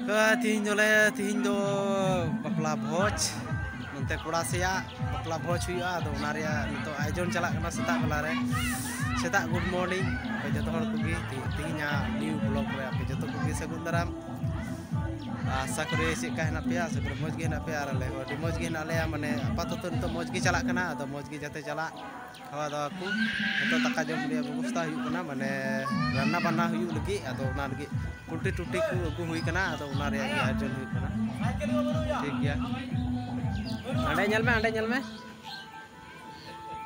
Tihin do bapla bhoj nonte kora seya bapla bhoj huya ado ona reya nito ayojon chalak kana setak bela re setak good morning ape joto hor kogi tihinya new vlog re ape joto kogi sagun daram asa kore cheka hena peya se moj ge hena peya ale odi moj ge hena le mane apatot nito moj ge chalak kana ado moj ge jate chalak hawa da aku nito taka jom dia bebusta huyu kana mane ranna banna huyu lagi ado ona lagi टूटी टूटी को अगू हुई कना तो उना रे आयोजन हुई कना ठीक गया अंडे nyal में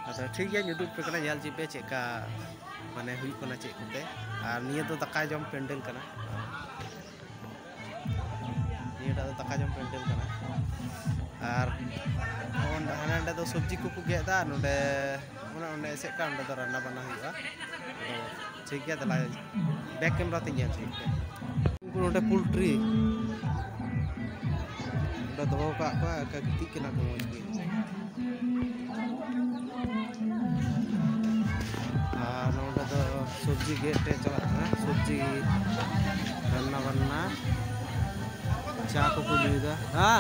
अच्छा ठीक गया यूट्यूब पे कना nyal चिपे चेका माने हुई कना चेक कोते और निया तो तका जम पेंडल कना निया तो तका जम पेंडल कना और on हाना दो सब्जी को गेदा नोडे ओने से का ओंडे दो रान्ना बना हुआ ठीक गया तला बैक कैमरा ते nyal ठीक है नोडे poultry udah doa kak agak getik kena kemoj ge नोडे दो सब्जी गेटे चला सब्जी रान्ना बन्ना चा को पुलिदा हां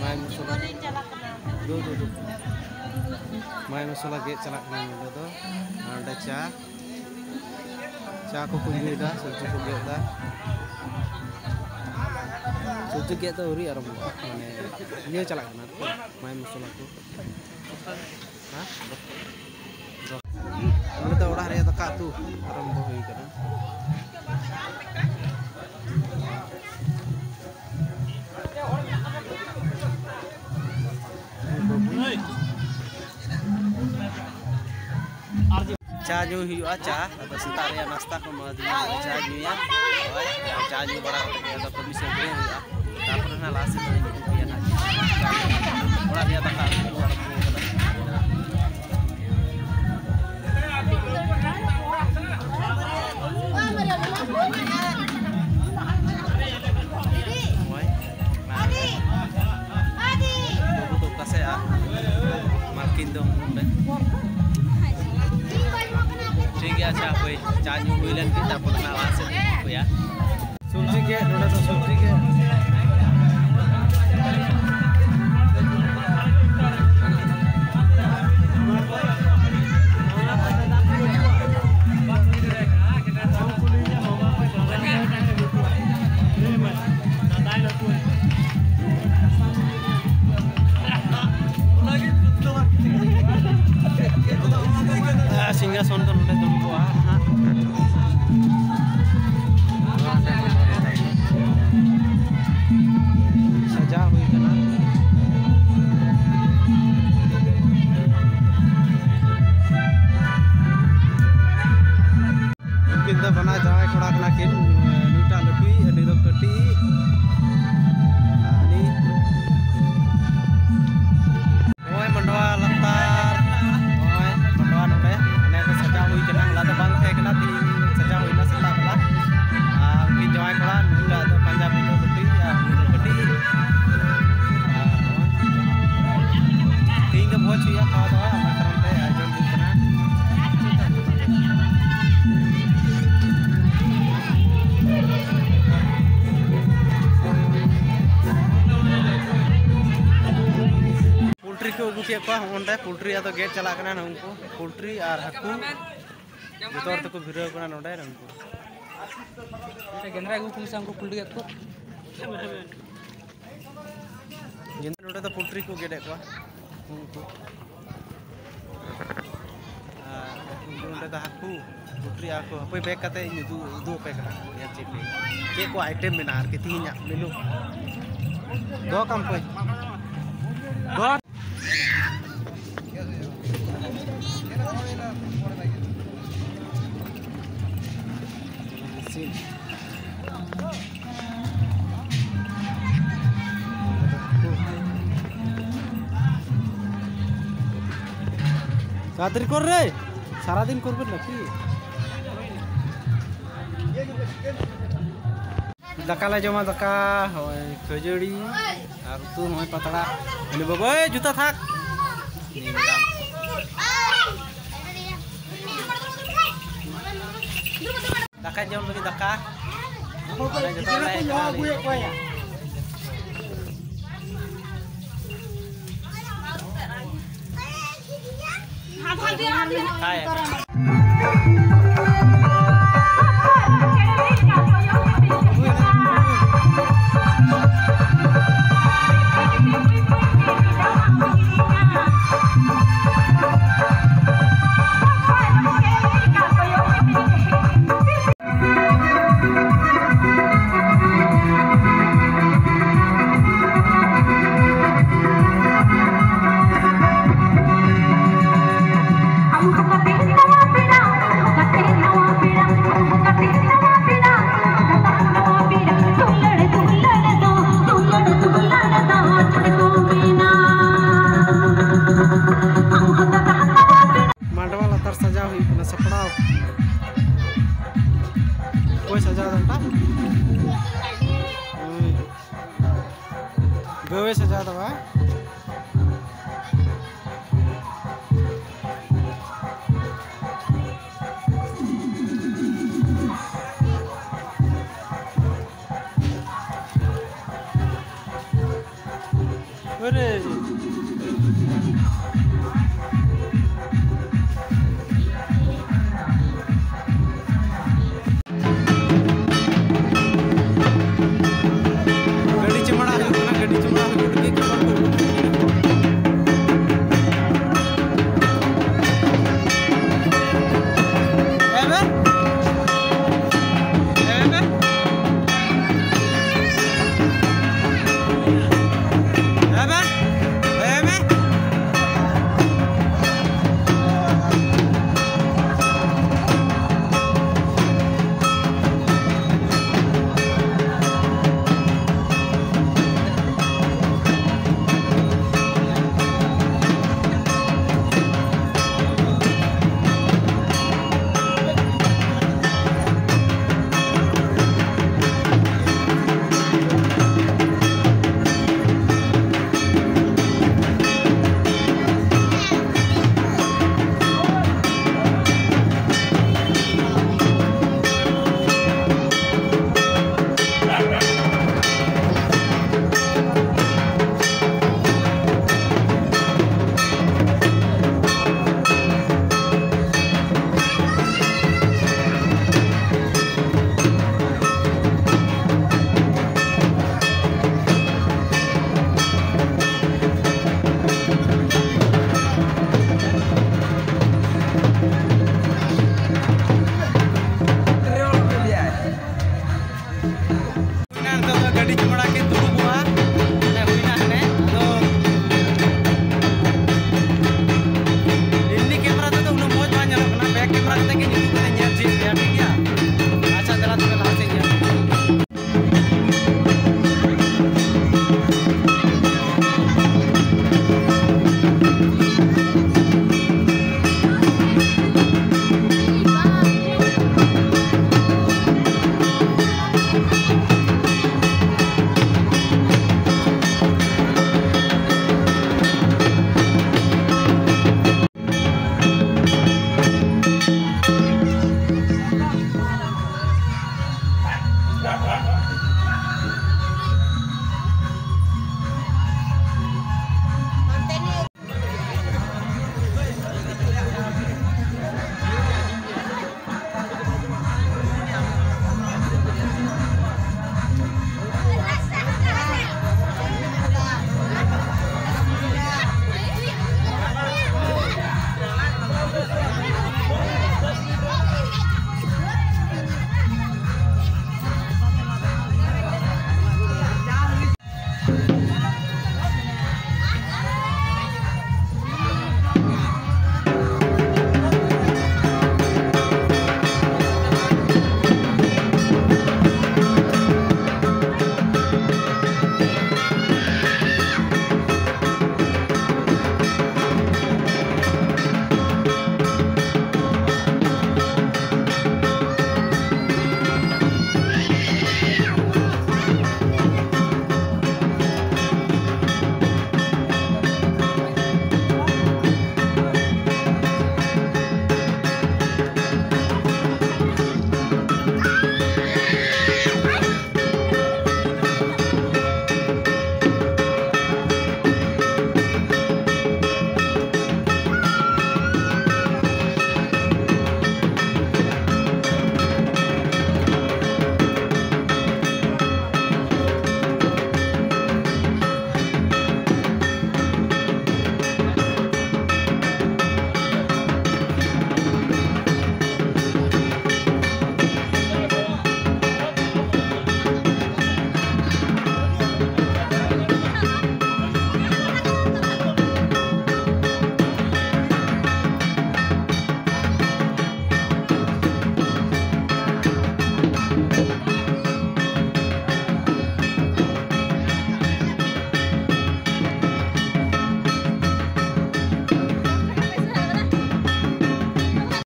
main masulah do main masulah ge chalak na node do ada cha ko kunju da suju ko ge da suju ge to uri aram mane ye chalak na main masulah ko ha do to orah re taka tu aram hui kana चा जो हुआ चा atau setar ya nasta ko mga dina चा nya चा जो bara ada permission bre ya tapos na last na yan na wala dia taka ठीक है अच्छा कोई चाजू मिलन की तब ना लासे को या सब्जी के नोडा तो सब्जी के सिंहासन तो नोडे तुमको सजा हुई कना mungkin तो बना जाए थोड़ा कना किन नुटा लपी अनि दो कटी ani ओय मंडवा लतार ओय मंडवा नोडे सजा हुई कना लादा बांग थे कना ती सजा हुई ना सला कला उनकी जवाई कला नुला तो पंजाबी तो कटी तीन के बहुत हुआ खावा दवा हमारे तरफ पे आयोजन हुई कना पोल्ट्री को अगू के पा ओंडे पोल्ट्री या तो गेट चला कना उनको पोल्ट्री और हकू जोर तक भिरो कना नोडे उनको गेंद्रा को कुसा को पोल्ट्री को गेंद्रा नोडे तो पोल्ट्री को गेडे को उनको नोडे तो हकू पोल्ट्री आको हपे बैक कते दू पे कना या चिपे के को आइटम मेना आर के तीन मेनू दो कम पे दो তাড়াতাড়ি কর রে সারা দিন করবেন নাকি दाका ले जमा दाका खजड़ी और तू हमें पतड़ा बाबा जुता थाक Dakan jom lagi dakar. Ada jatuh lagi. Hai. Mandwa latar saja hui kena sepedau. Kue saja tentang. Gawe saja tu apa? Ore